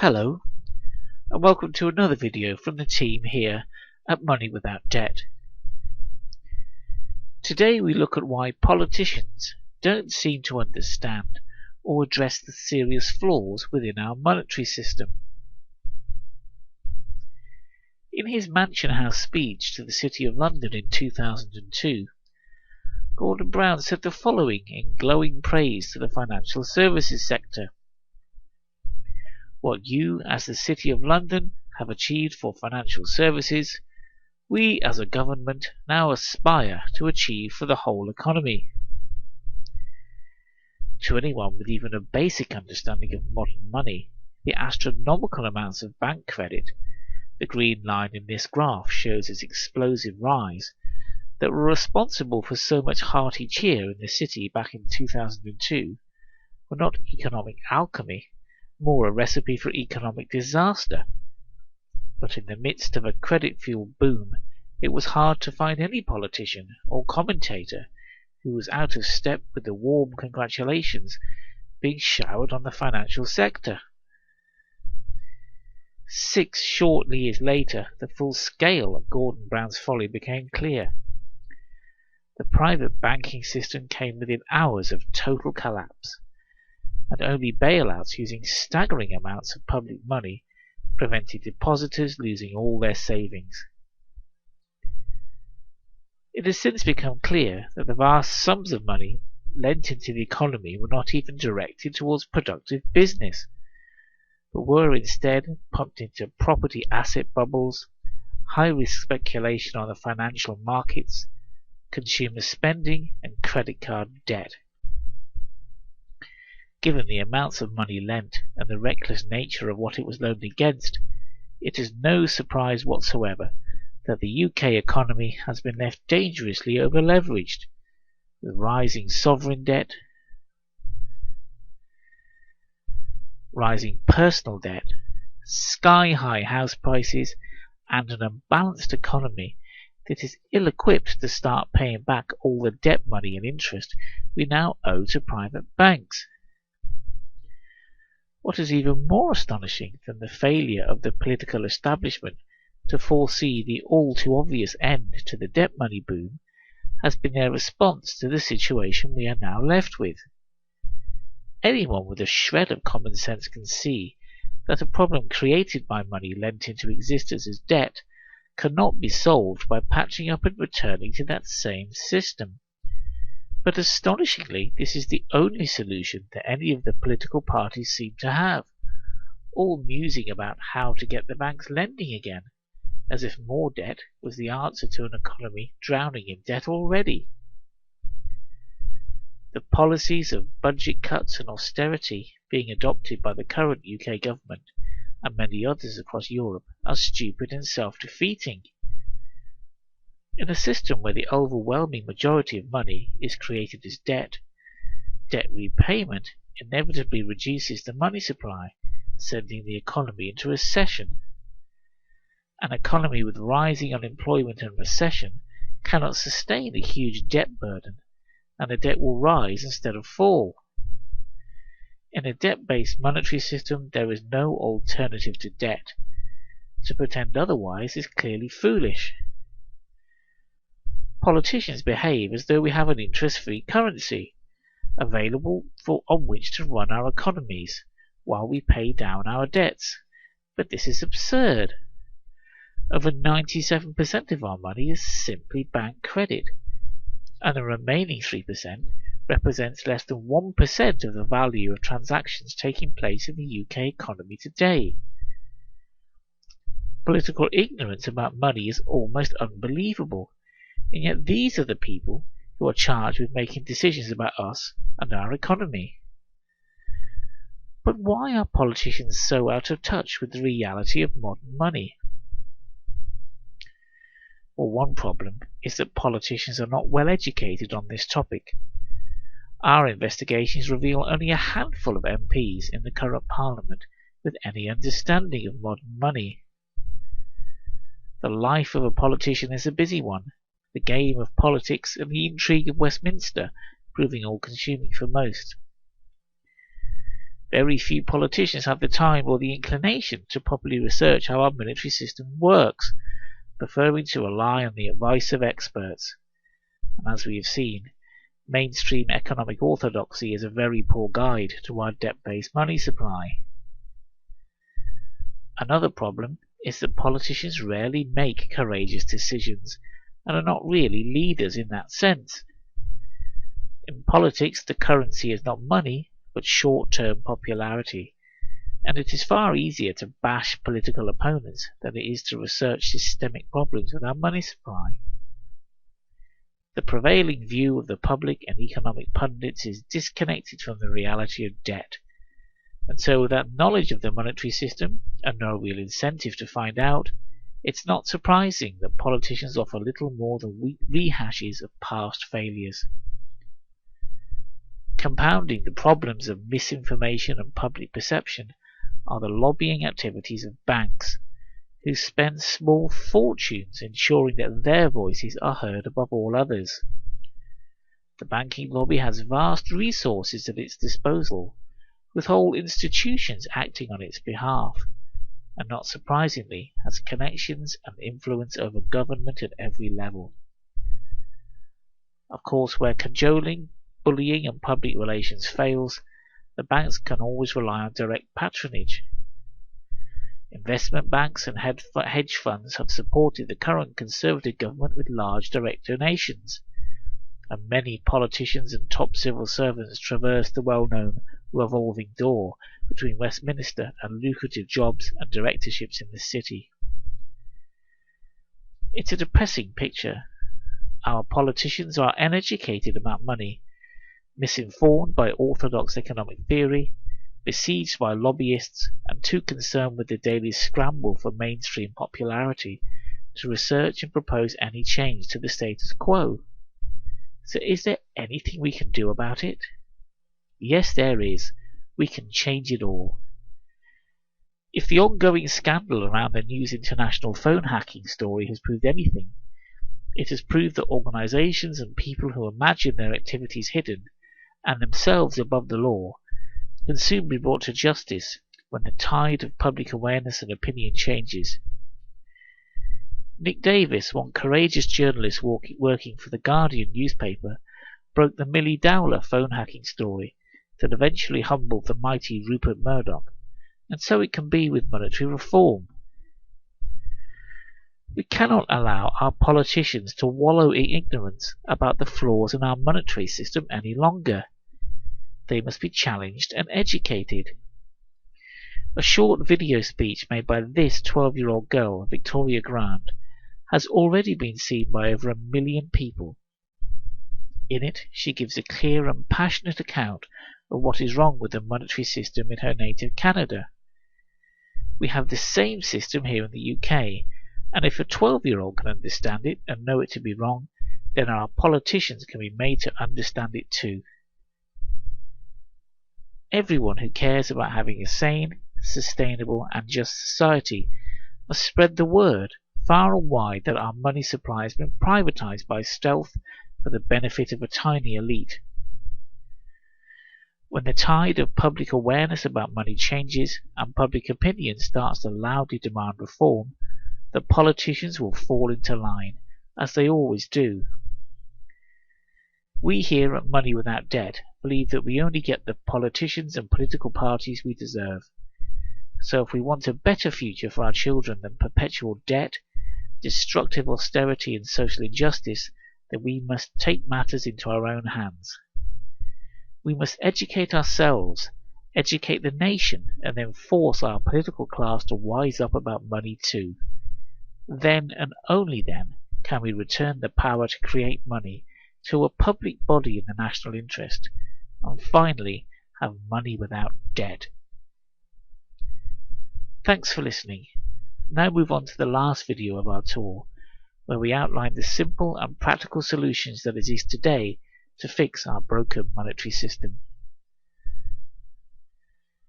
Hello, and welcome to another video from the team here at Money Without Debt. Today we look at why politicians don't seem to understand or address the serious flaws within our monetary system. In his Mansion House speech to the City of London in 2002, Gordon Brown said the following in glowing praise to the financial services sector. What you, as the City of London, have achieved for financial services, we as a government now aspire to achieve for the whole economy. To anyone with even a basic understanding of modern money, the astronomical amounts of bank credit, the green line in this graph shows its explosive rise, that were responsible for so much hearty cheer in the city back in 2002, were not economic alchemy, more a recipe for economic disaster. But in the midst of a credit-fueled boom, it was hard to find any politician or commentator who was out of step with the warm congratulations being showered on the financial sector. 6 short years later, the full scale of Gordon Brown's folly became clear. The private banking system came within hours of total collapse, and only bailouts using staggering amounts of public money prevented depositors losing all their savings. It has since become clear that the vast sums of money lent into the economy were not even directed towards productive business, but were instead pumped into property asset bubbles, high-risk speculation on the financial markets, consumer spending, and credit card debt. Given the amounts of money lent and the reckless nature of what it was loaned against, it is no surprise whatsoever that the UK economy has been left dangerously over-leveraged, with rising sovereign debt, rising personal debt, sky-high house prices, and an unbalanced economy that is ill-equipped to start paying back all the debt money and interest we now owe to private banks. What is even more astonishing than the failure of the political establishment to foresee the all-too-obvious end to the debt money boom has been their response to the situation we are now left with. Anyone with a shred of common sense can see that a problem created by money lent into existence as debt cannot be solved by patching up and returning to that same system. But astonishingly, this is the only solution that any of the political parties seem to have, all musing about how to get the banks lending again, as if more debt was the answer to an economy drowning in debt already. The policies of budget cuts and austerity being adopted by the current UK government and many others across Europe are stupid and self-defeating. In a system where the overwhelming majority of money is created as debt, debt repayment inevitably reduces the money supply, sending the economy into recession. An economy with rising unemployment and recession cannot sustain a huge debt burden, and the debt will rise instead of fall. In a debt-based monetary system, there is no alternative to debt. To pretend otherwise is clearly foolish. Politicians behave as though we have an interest-free currency, available on which to run our economies, while we pay down our debts. But this is absurd. Over 97% of our money is simply bank credit, and the remaining 3% represents less than 1% of the value of transactions taking place in the UK economy today. Political ignorance about money is almost unbelievable, and yet these are the people who are charged with making decisions about us and our economy. But why are politicians so out of touch with the reality of modern money? Well, one problem is that politicians are not well educated on this topic. Our investigations reveal only a handful of MPs in the current Parliament with any understanding of modern money. The life of a politician is a busy one, the game of politics and the intrigue of Westminster proving all-consuming for most. Very few politicians have the time or the inclination to properly research how our monetary system works, preferring to rely on the advice of experts. And as we have seen, mainstream economic orthodoxy is a very poor guide to our debt-based money supply. Another problem is that politicians rarely make courageous decisions and are not really leaders in that sense. In politics, the currency is not money, but short-term popularity, and it is far easier to bash political opponents than it is to research systemic problems with our money supply. The prevailing view of the public and economic pundits is disconnected from the reality of debt, and so without knowledge of the monetary system and no real incentive to find out, it's not surprising that politicians offer little more than weak rehashes of past failures. Compounding the problems of misinformation and public perception are the lobbying activities of banks, who spend small fortunes ensuring that their voices are heard above all others. The banking lobby has vast resources at its disposal, with whole institutions acting on its behalf, and not surprisingly has connections and influence over government at every level. Of course, where cajoling, bullying and public relations fails, the banks can always rely on direct patronage. Investment banks and hedge funds have supported the current Conservative government with large direct donations, and many politicians and top civil servants traverse the well-known revolving door between Westminster and lucrative jobs and directorships in the city. It's a depressing picture. Our politicians are uneducated about money, misinformed by orthodox economic theory, besieged by lobbyists, and too concerned with the daily scramble for mainstream popularity to research and propose any change to the status quo. So is there anything we can do about it? Yes, there is. We can change it all. If the ongoing scandal around the News International phone hacking story has proved anything, it has proved that organizations and people who imagine their activities hidden and themselves above the law can soon be brought to justice when the tide of public awareness and opinion changes. Nick Davis, one courageous journalist working for the Guardian newspaper, broke the Millie Dowler phone hacking story that eventually humbled the mighty Rupert Murdoch, and so it can be with monetary reform. We cannot allow our politicians to wallow in ignorance about the flaws in our monetary system any longer. They must be challenged and educated. A short video speech made by this 12-year-old girl, Victoria Grant, has already been seen by over 1 million people. In it, she gives a clear and passionate account of what is wrong with the monetary system in her native Canada. We have the same system here in the UK, and if a 12-year-old can understand it and know it to be wrong, then our politicians can be made to understand it too. Everyone who cares about having a sane, sustainable and just society must spread the word far and wide that our money supply has been privatized by stealth for the benefit of a tiny elite. When the tide of public awareness about money changes and public opinion starts to loudly demand reform, the politicians will fall into line, as they always do. We here at Money Without Debt believe that we only get the politicians and political parties we deserve. So if we want a better future for our children than perpetual debt, destructive austerity and social injustice, then we must take matters into our own hands. We must educate ourselves, educate the nation, and then force our political class to wise up about money too. Then and only then can we return the power to create money to a public body in the national interest, and finally have money without debt. Thanks for listening. Now move on to the last video of our tour, where we outline the simple and practical solutions that exist today to fix our broken monetary system.